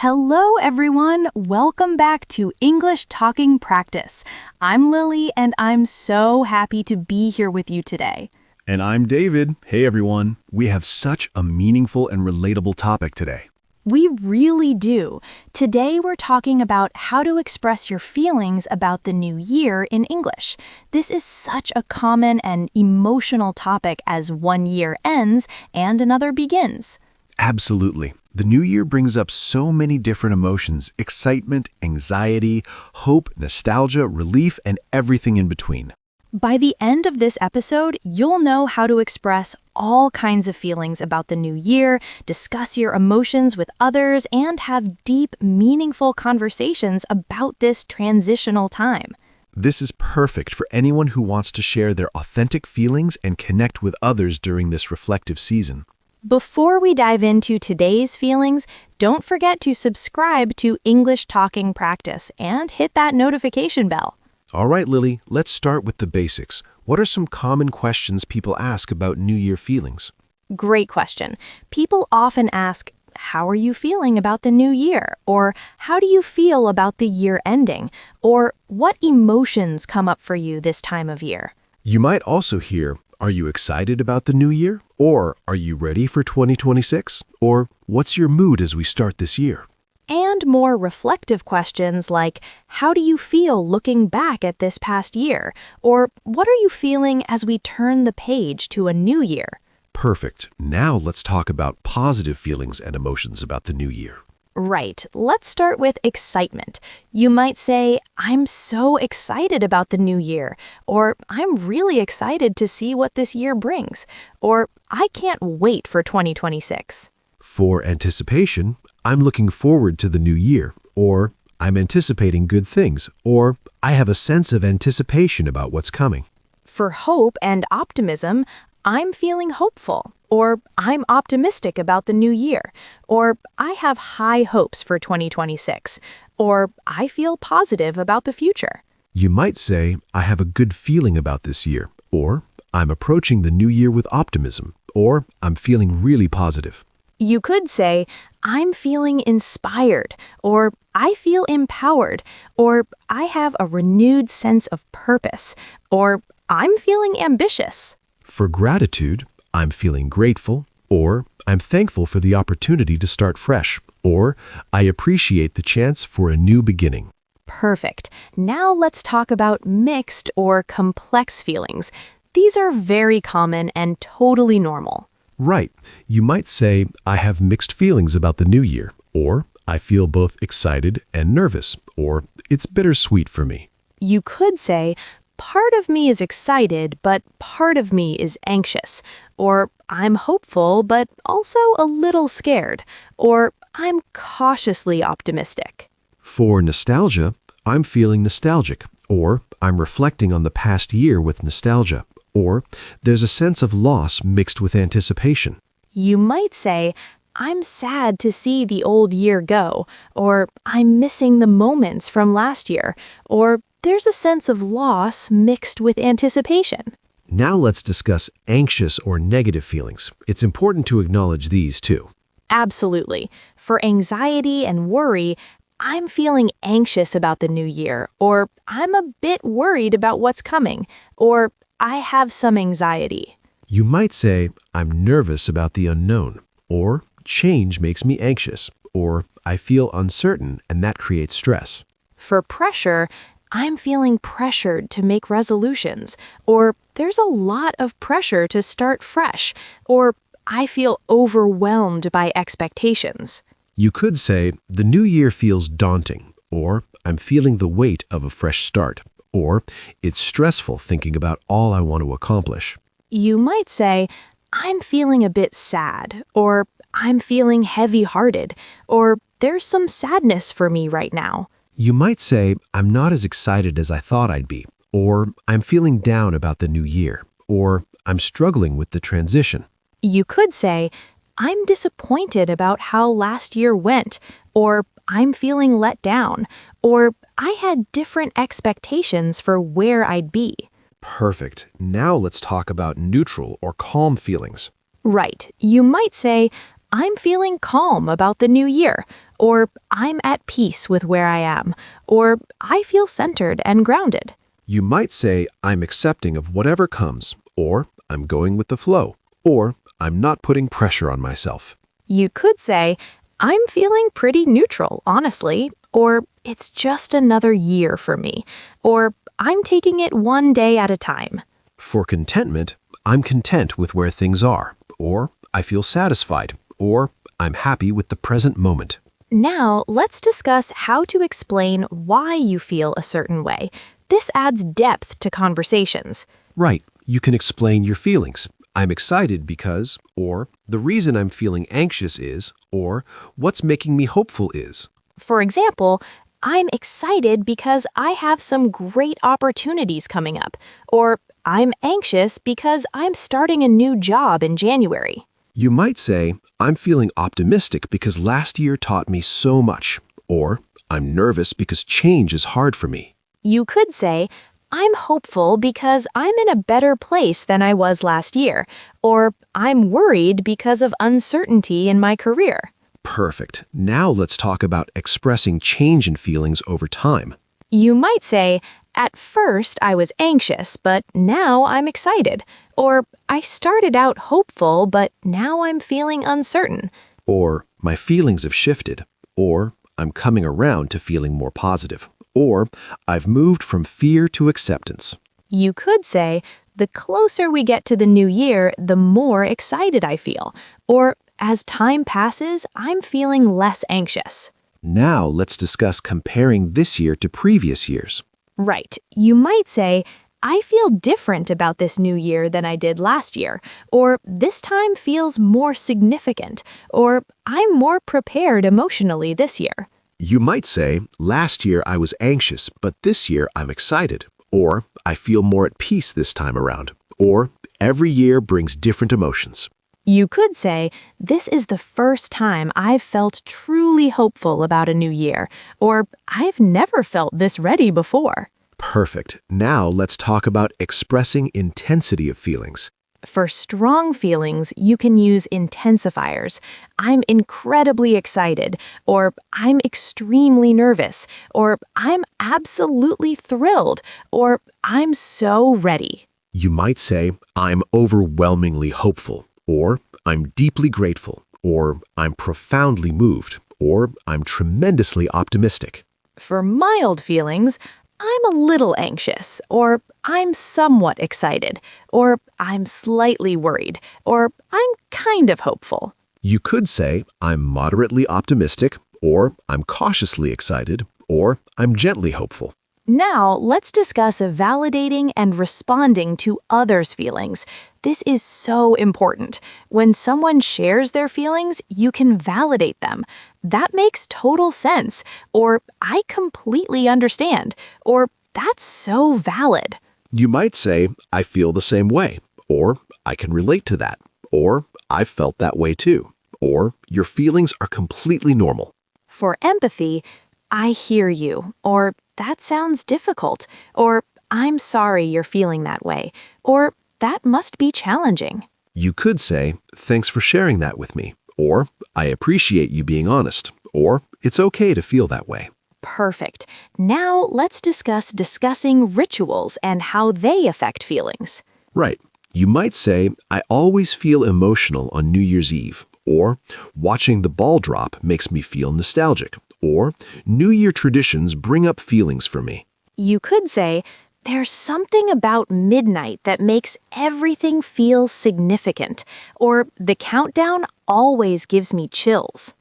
Hello, everyone. Welcome back to English Talking Practice. I'm Lily, and I'm so happy to be here with you today. And I'm David. Hey, everyone. We have such a meaningful and relatable topic today. We really do. Today, we're talking about how to express your feelings about the new year in English. This is such a common and emotional topic as one year ends and another begins. Absolutely. The new year brings up so many different emotions: excitement, anxiety, hope, nostalgia, relief, and everything in between. By the end of this episode, you'll know how to express all kinds of feelings about the new year, discuss your emotions with others, and have deep, meaningful conversations about this transitional time. This is perfect for anyone who wants to share their authentic feelings and connect with others during this reflective season. Before we dive into today's feelings, don't forget to subscribe to English Talking Practice and hit that notification bell. All right, Lily, let's start with the basics. What are some common questions people ask about New Year feelings? Great question. People often ask, how are you feeling about the new year? Or how do you feel about the year ending? Or what emotions come up for you this time of year? You might also hear, are you excited about the new year? Or are you ready for 2026? Or what's your mood as we start this year? And more reflective questions like, how do you feel looking back at this past year? Or what are you feeling as we turn the page to a new year? Perfect. Now let's talk about positive feelings and emotions about the new year. Right. Let's start with excitement. You might say, I'm so excited about the new year, or I'm really excited to see what this year brings, or I can't wait for 2026. For anticipation, I'm looking forward to the new year, or I'm anticipating good things, or I have a sense of anticipation about what's coming. For hope and optimism, I'm feeling hopeful, or I'm optimistic about the new year, or I have high hopes for 2026, or I feel positive about the future. You might say, I have a good feeling about this year, or I'm approaching the new year with optimism, or I'm feeling really positive. You could say, I'm feeling inspired, or I feel empowered, or I have a renewed sense of purpose, or I'm feeling ambitious. For gratitude, I'm feeling grateful, or I'm thankful for the opportunity to start fresh, or I appreciate the chance for a new beginning. Perfect. Now let's talk about mixed or complex feelings. These are very common and totally normal. Right. You might say, I have mixed feelings about the new year, or I feel both excited and nervous, or it's bittersweet for me. You could say, part of me is excited, but part of me is anxious, or I'm hopeful, but also a little scared, or I'm cautiously optimistic. For nostalgia, I'm feeling nostalgic, or I'm reflecting on the past year with nostalgia, or there's a sense of loss mixed with anticipation. You might say, I'm sad to see the old year go, or I'm missing the moments from last year, or there's a sense of loss mixed with anticipation. Now let's discuss anxious or negative feelings. It's important to acknowledge these too. Absolutely. For anxiety and worry, I'm feeling anxious about the new year, or I'm a bit worried about what's coming, or I have some anxiety. You might say, I'm nervous about the unknown, or change makes me anxious, or I feel uncertain and that creates stress. For pressure, I'm feeling pressured to make resolutions, or there's a lot of pressure to start fresh, or I feel overwhelmed by expectations. You could say, the new year feels daunting, or I'm feeling the weight of a fresh start, or it's stressful thinking about all I want to accomplish. You might say, I'm feeling a bit sad, or I'm feeling heavy-hearted, or there's some sadness for me right now. You might say, I'm not as excited as I thought I'd be, or I'm feeling down about the new year, or I'm struggling with the transition. You could say, I'm disappointed about how last year went, or I'm feeling let down, or I had different expectations for where I'd be. Perfect. Now let's talk about neutral or calm feelings. Right. You might say, I'm feeling calm about the new year, or I'm at peace with where I am, or I feel centered and grounded. You might say, I'm accepting of whatever comes, or I'm going with the flow, or I'm not putting pressure on myself. You could say, I'm feeling pretty neutral, honestly, or it's just another year for me, or I'm taking it one day at a time. For contentment, I'm content with where things are, or I feel satisfied, or I'm happy with the present moment. Now, let's discuss how to explain why you feel a certain way. This adds depth to conversations. Right, you can explain your feelings. I'm excited because, or the reason I'm feeling anxious is, or what's making me hopeful is. For example, I'm excited because I have some great opportunities coming up, or I'm anxious because I'm starting a new job in January. You might say, I'm feeling optimistic because last year taught me so much, or I'm nervous because change is hard for me. You could say, I'm hopeful because I'm in a better place than I was last year, or I'm worried because of uncertainty in my career. Perfect. Now let's talk about expressing change in feelings over time. You might say, at first I was anxious, but now I'm excited. Or I started out hopeful, but now I'm feeling uncertain. Or my feelings have shifted. Or I'm coming around to feeling more positive. Or I've moved from fear to acceptance. You could say, the closer we get to the new year, the more excited I feel. Or as time passes, I'm feeling less anxious. Now let's discuss comparing this year to previous years. Right. You might say, I feel different about this new year than I did last year, or this time feels more significant, or I'm more prepared emotionally this year. You might say, last year I was anxious, but this year I'm excited. Or I feel more at peace this time around. Or every year brings different emotions. You could say, this is the first time I've felt truly hopeful about a new year, or I've never felt this ready before. Perfect. Now let's talk about expressing intensity of feelings. For strong feelings, you can use intensifiers. I'm incredibly excited, or I'm extremely nervous, or I'm absolutely thrilled, or I'm so ready. You might say, I'm overwhelmingly hopeful, or I'm deeply grateful, or I'm profoundly moved, or I'm tremendously optimistic. For mild feelings, I'm a little anxious, or I'm somewhat excited, or I'm slightly worried, or I'm kind of hopeful. You could say, I'm moderately optimistic, or I'm cautiously excited, or I'm gently hopeful. Now, let's discuss validating and responding to others' feelings. This is so important. When someone shares their feelings, you can validate them. That makes total sense, or I completely understand, or that's so valid. You might say, I feel the same way, or I can relate to that, or I've felt that way too, or your feelings are completely normal. For empathy, I hear you, or that sounds difficult, or I'm sorry you're feeling that way, or that must be challenging. You could say, thanks for sharing that with me, or I appreciate you being honest, or it's okay to feel that way. Perfect. Now let's discussing rituals and how they affect feelings. Right. You might say, I always feel emotional on New Year's Eve, or watching the ball drop makes me feel nostalgic, or New Year traditions bring up feelings for me. You could say, there's something about midnight that makes everything feel significant, or the countdown always gives me chills.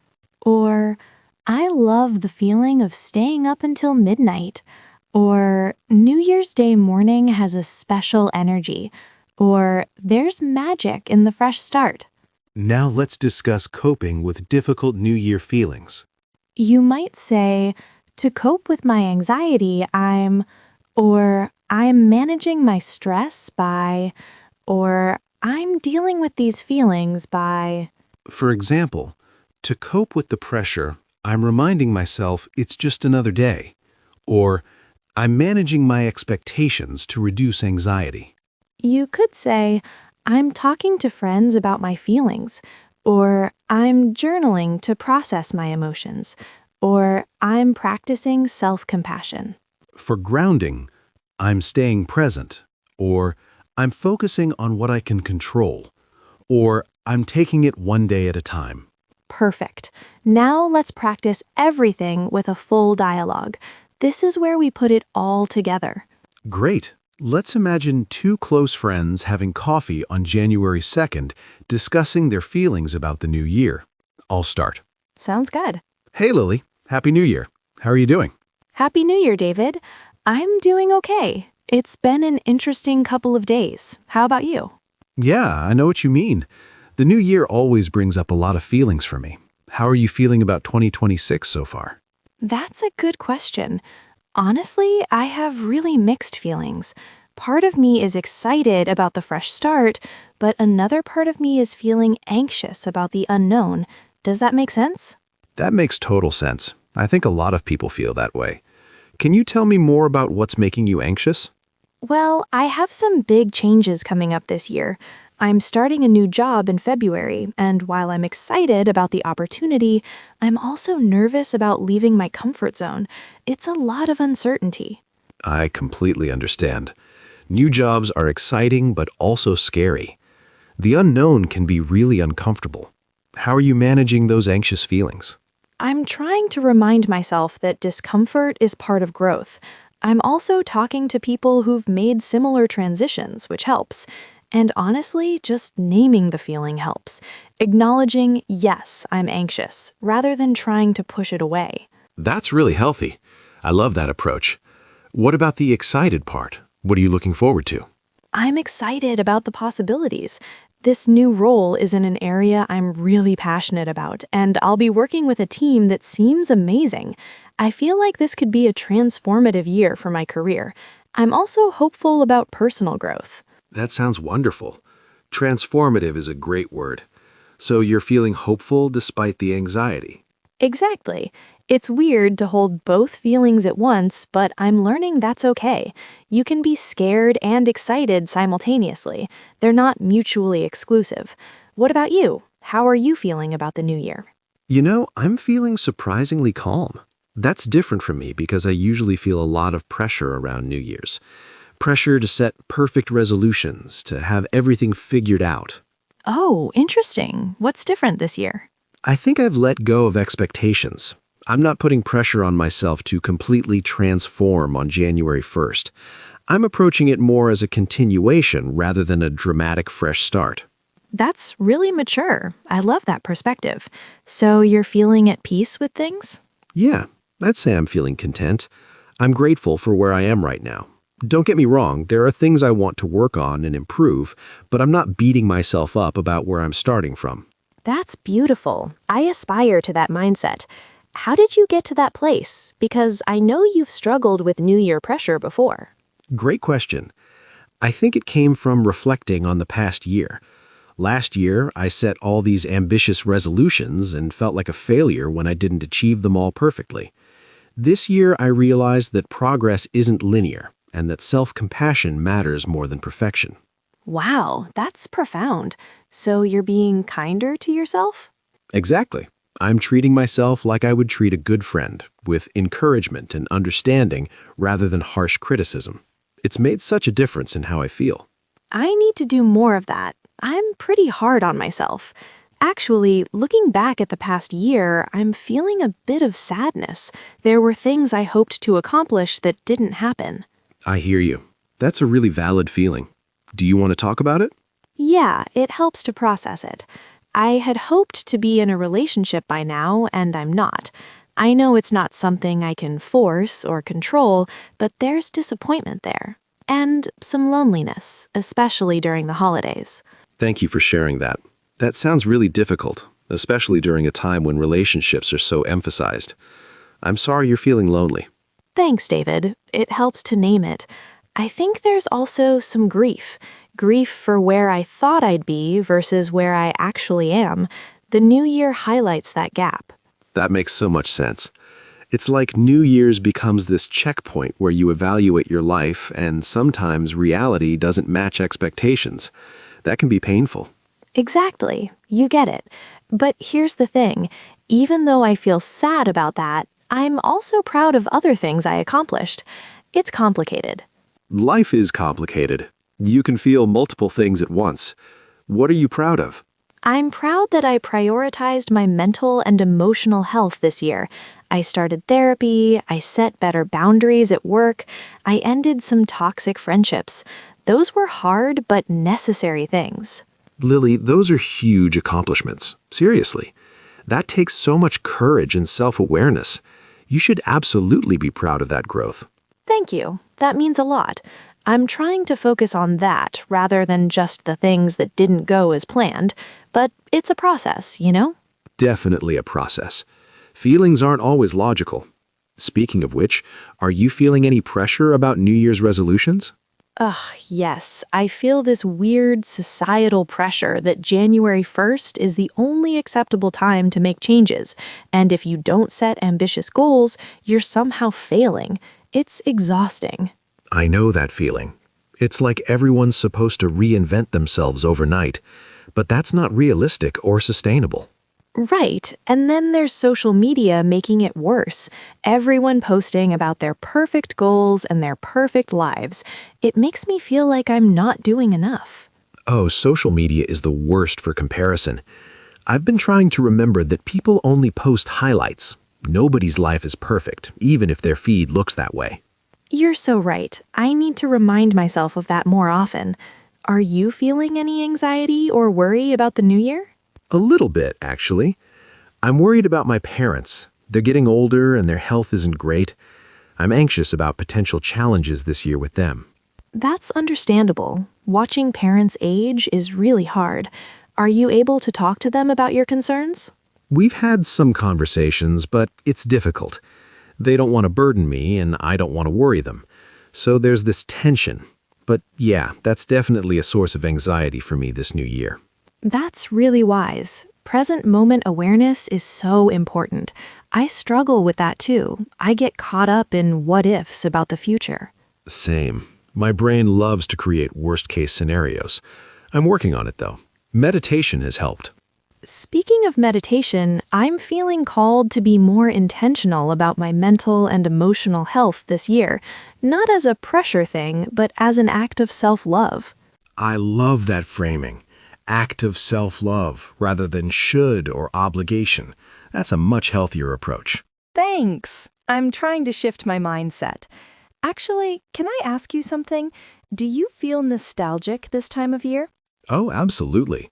Or, I love the feeling of staying up until midnight. Or, New Year's Day morning has a special energy. Or, there's magic in the fresh start. Now let's discuss coping with difficult New Year feelings. You might say, to cope with my anxiety, or I'm managing my stress by, or I'm dealing with these feelings by. For example, to cope with the pressure, I'm reminding myself it's just another day, or I'm managing my expectations to reduce anxiety. You could say, I'm talking to friends about my feelings, Or I'm journaling to process my emotions. Or I'm practicing self-compassion. For grounding, I'm staying present, or I'm focusing on what I can control, or I'm taking it one day at a time. Perfect. Now let's practice everything with a full dialogue. This is where we put it all together. Great. Let's imagine two close friends having coffee on January 2nd, discussing their feelings about the new year. I'll start. Sounds good. Hey, Lily. Happy New Year. How are you doing? Happy New Year, David. I'm doing okay. It's been an interesting couple of days. How about you? Yeah, I know what you mean. The new year always brings up a lot of feelings for me. How are you feeling about 2026 so far? That's a good question. Honestly, I have really mixed feelings. Part of me is excited about the fresh start, but another part of me is feeling anxious about the unknown. Does that make sense? That makes total sense. I think a lot of people feel that way. Can you tell me more about what's making you anxious? Well, I have some big changes coming up this year. I'm starting a new job in February, and while I'm excited about the opportunity, I'm also nervous about leaving my comfort zone. It's a lot of uncertainty. I completely understand. New jobs are exciting but also scary. The unknown can be really uncomfortable. How are you managing those anxious feelings? I'm trying to remind myself that discomfort is part of growth. I'm also talking to people who've made similar transitions, which helps. And honestly, just naming the feeling helps. Acknowledging, yes, I'm anxious, rather than trying to push it away. That's really healthy. I love that approach. What about the excited part? What are you looking forward to? I'm excited about the possibilities. This new role is in an area I'm really passionate about, and I'll be working with a team that seems amazing. I feel like this could be a transformative year for my career. I'm also hopeful about personal growth. That sounds wonderful. Transformative is a great word. So you're feeling hopeful despite the anxiety. Exactly. It's weird to hold both feelings at once, but I'm learning that's okay. You can be scared and excited simultaneously. They're not mutually exclusive. What about you? How are you feeling about the new year? You know, I'm feeling surprisingly calm. That's different from me because I usually feel a lot of pressure around New Year's. Pressure to set perfect resolutions, to have everything figured out. Oh, interesting. What's different this year? I think I've let go of expectations. I'm not putting pressure on myself to completely transform on January 1st. I'm approaching it more as a continuation rather than a dramatic fresh start. That's really mature. I love that perspective. So you're feeling at peace with things? Yeah, I'd say I'm feeling content. I'm grateful for where I am right now. Don't get me wrong, there are things I want to work on and improve, but I'm not beating myself up about where I'm starting from. That's beautiful. I aspire to that mindset. How did you get to that place? Because I know you've struggled with New Year pressure before. Great question. I think it came from reflecting on the past year. Last year, I set all these ambitious resolutions and felt like a failure when I didn't achieve them all perfectly. This year, I realized that progress isn't linear and that self-compassion matters more than perfection. Wow, that's profound. So you're being kinder to yourself? Exactly. I'm treating myself like I would treat a good friend, with encouragement and understanding rather than harsh criticism. It's made such a difference in how I feel. I need to do more of that. I'm pretty hard on myself. Actually, looking back at the past year, I'm feeling a bit of sadness. There were things I hoped to accomplish that didn't happen. I hear you. That's a really valid feeling. Do you want to talk about it? Yeah, it helps to process it. I had hoped to be in a relationship by now, and I'm not. I know it's not something I can force or control, but there's disappointment there. And some loneliness, especially during the holidays. Thank you for sharing that. That sounds really difficult, especially during a time when relationships are so emphasized. I'm sorry you're feeling lonely. Thanks, David. It helps to name it. I think there's also some grief. Grief for where I thought I'd be versus where I actually am. The new year highlights that gap. That makes so much sense. It's like New Year's becomes this checkpoint where you evaluate your life, and sometimes reality doesn't match expectations. That can be painful. Exactly. You get it. But here's the thing. Even though I feel sad about that, I'm also proud of other things I accomplished. It's complicated. Life is complicated. You can feel multiple things at once. What are you proud of? I'm proud that I prioritized my mental and emotional health this year. I started therapy, I set better boundaries at work, I ended some toxic friendships. Those were hard but necessary things. Lily, those are huge accomplishments. Seriously. That takes so much courage and self-awareness. You should absolutely be proud of that growth. Thank you. That means a lot. I'm trying to focus on that rather than just the things that didn't go as planned, but it's a process, you know? Definitely a process. Feelings aren't always logical. Speaking of which, are you feeling any pressure about New Year's resolutions? Ugh, yes. I feel this weird societal pressure that January 1st is the only acceptable time to make changes, and if you don't set ambitious goals, you're somehow failing. It's exhausting. I know that feeling. It's like everyone's supposed to reinvent themselves overnight, but that's not realistic or sustainable. Right, and then there's social media making it worse. Everyone posting about their perfect goals and their perfect lives. It makes me feel like I'm not doing enough. Oh, social media is the worst for comparison. I've been trying to remember that people only post highlights. Nobody's life is perfect, even if their feed looks that way. You're so right. I need to remind myself of that more often. Are you feeling any anxiety or worry about the new year? A little bit, actually. I'm worried about my parents. They're getting older and their health isn't great. I'm anxious about potential challenges this year with them. That's understandable. Watching parents age is really hard. Are you able to talk to them about your concerns? We've had some conversations, but it's difficult. They don't want to burden me, and I don't want to worry them. So there's this tension. But yeah, that's definitely a source of anxiety for me this new year. That's really wise. Present moment awareness is so important. I struggle with that too. I get caught up in what ifs about the future. Same. My brain loves to create worst-case scenarios. I'm working on it, though. Meditation has helped. Speaking of meditation, I'm feeling called to be more intentional about my mental and emotional health this year, not as a pressure thing, but as an act of self-love. I love that framing. Act of self-love rather than should or obligation. That's a much healthier approach. Thanks. I'm trying to shift my mindset. Actually, can I ask you something? Do you feel nostalgic this time of year? Oh, absolutely.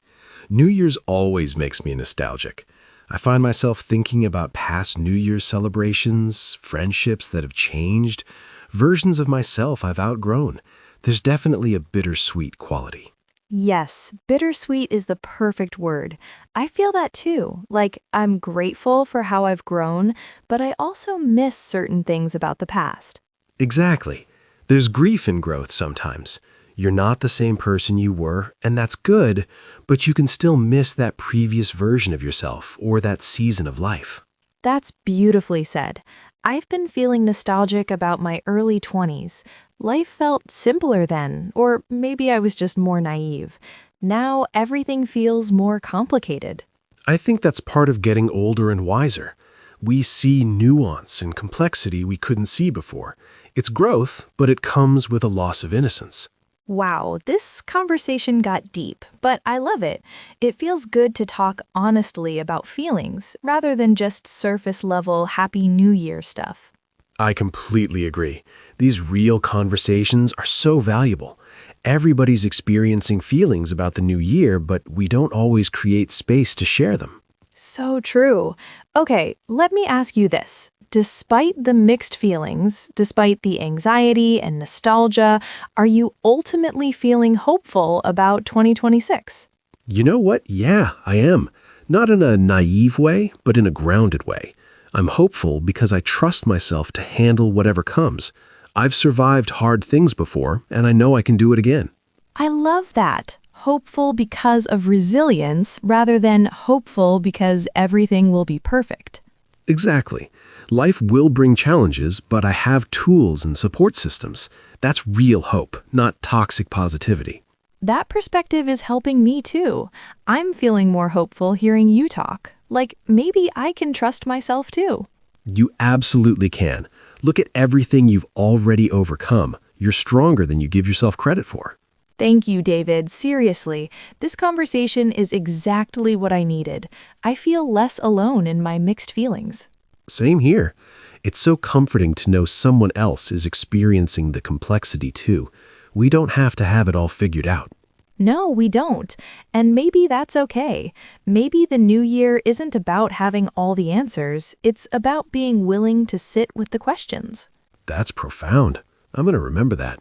New Year's always makes me nostalgic. I find myself thinking about past New Year's celebrations, friendships that have changed, versions of myself I've outgrown. There's definitely a bittersweet quality. Yes, bittersweet is the perfect word. I feel that too. Like, I'm grateful for how I've grown, but I also miss certain things about the past. Exactly. There's grief in growth sometimes. You're not the same person you were, and that's good, but you can still miss that previous version of yourself or that season of life. That's beautifully said. I've been feeling nostalgic about my early 20s. Life felt simpler then, or maybe I was just more naive. Now everything feels more complicated. I think that's part of getting older and wiser. We see nuance and complexity we couldn't see before. It's growth, but it comes with a loss of innocence. Wow, this conversation got deep, but I love it. It feels good to talk honestly about feelings, rather than just surface-level Happy New Year stuff. I completely agree. These real conversations are so valuable. Everybody's experiencing feelings about the new year, but we don't always create space to share them. So true. Okay, let me ask you this. Despite the mixed feelings, despite the anxiety and nostalgia, are you ultimately feeling hopeful about 2026? You know what? Yeah, I am. Not in a naive way, but in a grounded way. I'm hopeful because I trust myself to handle whatever comes. I've survived hard things before, and I know I can do it again. I love that. Hopeful because of resilience rather than hopeful because everything will be perfect. Exactly. Life will bring challenges, but I have tools and support systems. That's real hope, not toxic positivity. That perspective is helping me too. I'm feeling more hopeful hearing you talk. Like maybe I can trust myself too. You absolutely can. Look at everything you've already overcome. You're stronger than you give yourself credit for. Thank you, David. Seriously, this conversation is exactly what I needed. I feel less alone in my mixed feelings. Same here. It's so comforting to know someone else is experiencing the complexity too. We don't have to have it all figured out. No, we don't. And maybe that's okay. Maybe the new year isn't about having all the answers. It's about being willing to sit with the questions. That's profound. I'm going to remember that.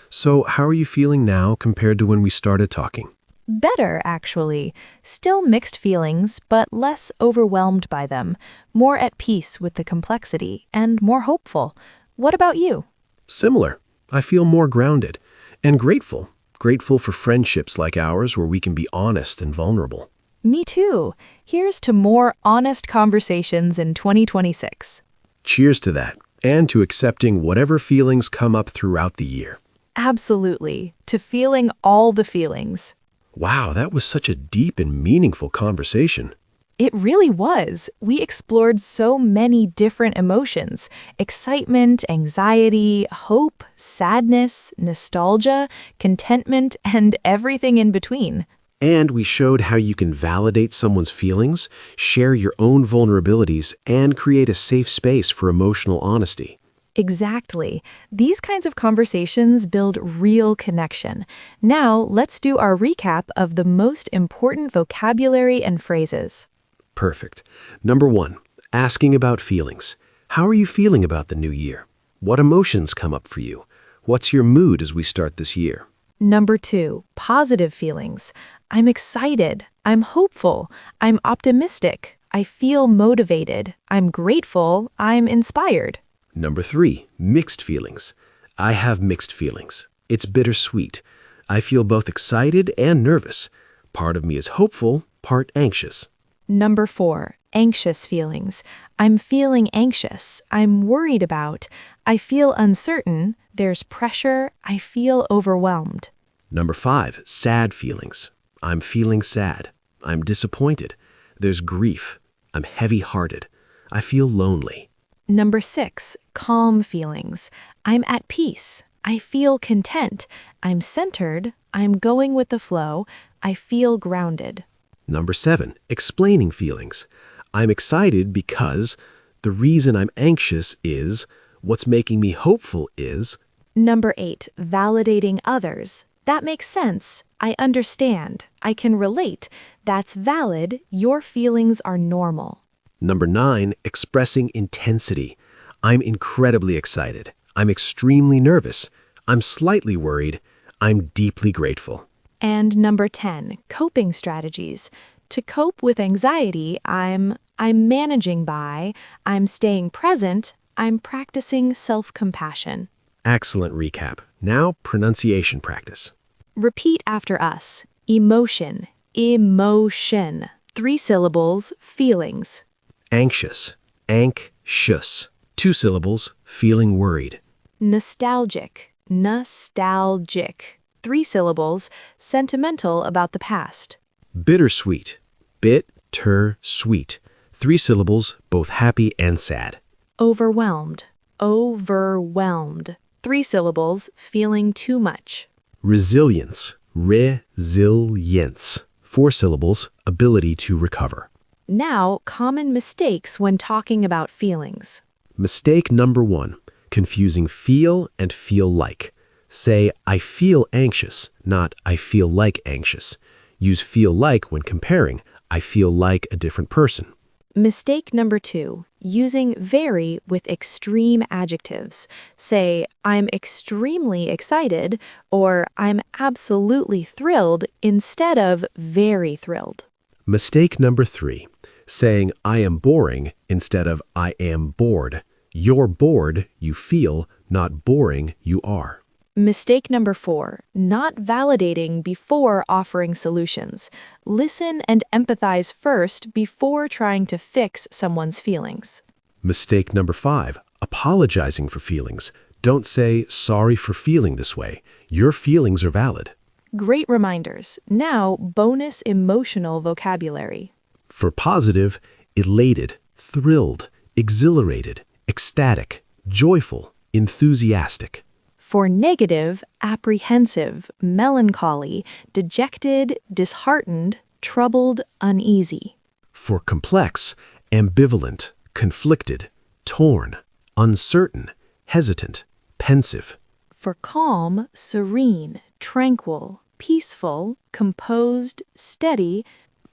So, how are you feeling now compared to when we started talking? Better, actually. Still mixed feelings, but less overwhelmed by them. More at peace with the complexity and more hopeful. What about you? Similar. I feel more grounded and grateful. Grateful for friendships like ours where we can be honest and vulnerable. Me too. Here's to more honest conversations in 2026. Cheers to that, and to accepting whatever feelings come up throughout the year. Absolutely. To feeling all the feelings. Wow, that was such a deep and meaningful conversation. It really was. We explored so many different emotions: excitement, anxiety, hope, sadness, nostalgia, contentment, and everything in between. And we showed how you can validate someone's feelings, share your own vulnerabilities, and create a safe space for emotional honesty. Exactly. These kinds of conversations build real connection. Now, let's do our recap of the most important vocabulary and phrases. Perfect. Number 1, asking about feelings. How are you feeling about the new year? What emotions come up for you? What's your mood as we start this year? Number 2, positive feelings. I'm excited. I'm hopeful. I'm optimistic. I feel motivated. I'm grateful. I'm inspired. Number 3, mixed feelings. I have mixed feelings. It's bittersweet. I feel both excited and nervous. Part of me is hopeful, part anxious. Number 4, anxious feelings. I'm feeling anxious. I'm worried about. I feel uncertain. There's pressure. I feel overwhelmed. Number 5, sad feelings. I'm feeling sad. I'm disappointed. There's grief. I'm heavy-hearted. I feel lonely. Number 6, calm feelings. I'm at peace. I feel content. I'm centered. I'm going with the flow. I feel grounded. Number 7, explaining feelings. I'm excited because the reason I'm anxious is, what's making me hopeful is. Number 8, validating others. That makes sense. I understand. I can relate. That's valid. Your feelings are normal. Number 9, expressing intensity. I'm incredibly excited. I'm extremely nervous. I'm slightly worried. I'm deeply grateful. And number 10, coping strategies. To cope with anxiety, I'm managing by, I'm staying present, I'm practicing self-compassion. Excellent recap. Now, pronunciation practice. Repeat after us. Emotion, emotion. 3 syllables, feelings. Anxious, anxious. 2 syllables, feeling worried. Nostalgic, nostalgic. 3 syllables, sentimental about the past. Bittersweet, bit-ter-sweet. 3 syllables, both happy and sad. Overwhelmed, overwhelmed. 3 syllables, feeling too much. Resilience, resilience. 4 syllables, ability to recover. Now, common mistakes when talking about feelings. Mistake number 1, confusing feel and feel like. Say, I feel anxious, not I feel like anxious. Use feel like when comparing, I feel like a different person. Mistake number 2, using very with extreme adjectives. Say, I'm extremely excited, or I'm absolutely thrilled instead of very thrilled. Mistake number 3, saying I am boring instead of I am bored. You're bored, you feel, not boring, you are. Mistake number 4, not validating before offering solutions. Listen and empathize first before trying to fix someone's feelings. Mistake number 5, apologizing for feelings. Don't say sorry for feeling this way. Your feelings are valid. Great reminders. Now, bonus emotional vocabulary. For positive, elated, thrilled, exhilarated, ecstatic, joyful, enthusiastic. For negative, apprehensive, melancholy, dejected, disheartened, troubled, uneasy. For complex, ambivalent, conflicted, torn, uncertain, hesitant, pensive. For calm, serene, tranquil, peaceful, composed, steady.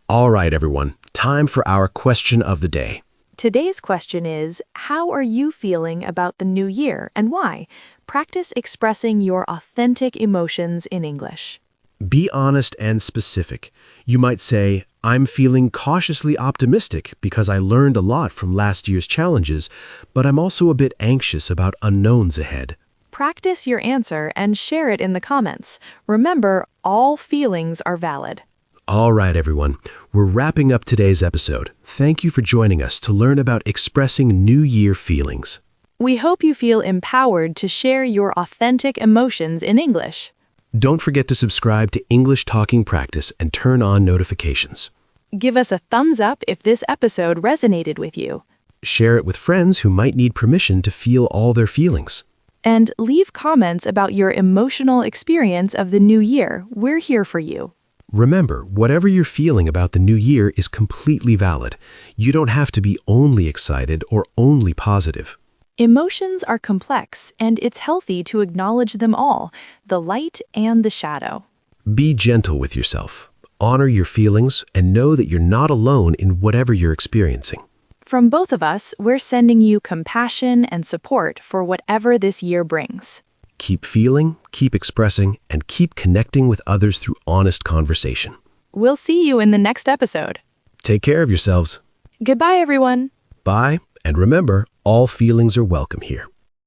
All right, everyone, time for our question of the day. Today's question is, how are you feeling about the new year and why? Practice expressing your authentic emotions in English. Be honest and specific. You might say, I'm feeling cautiously optimistic because I learned a lot from last year's challenges, but I'm also a bit anxious about unknowns ahead. Practice your answer and share it in the comments. Remember, all feelings are valid. All right, everyone, we're wrapping up today's episode. Thank you for joining us to learn about expressing New Year feelings. We hope you feel empowered to share your authentic emotions in English. Don't forget to subscribe to English Talking Practice and turn on notifications. Give us a thumbs up if this episode resonated with you. Share it with friends who might need permission to feel all their feelings. And leave comments about your emotional experience of the new year. We're here for you. Remember, whatever you're feeling about the new year is completely valid. You don't have to be only excited or only positive. Emotions are complex, and it's healthy to acknowledge them all, the light and the shadow. Be gentle with yourself. Honor your feelings and know that you're not alone in whatever you're experiencing. From both of us, we're sending you compassion and support for whatever this year brings. Keep feeling, keep expressing, and keep connecting with others through honest conversation. We'll see you in the next episode. Take care of yourselves. Goodbye, everyone. Bye, and remember, all feelings are welcome here.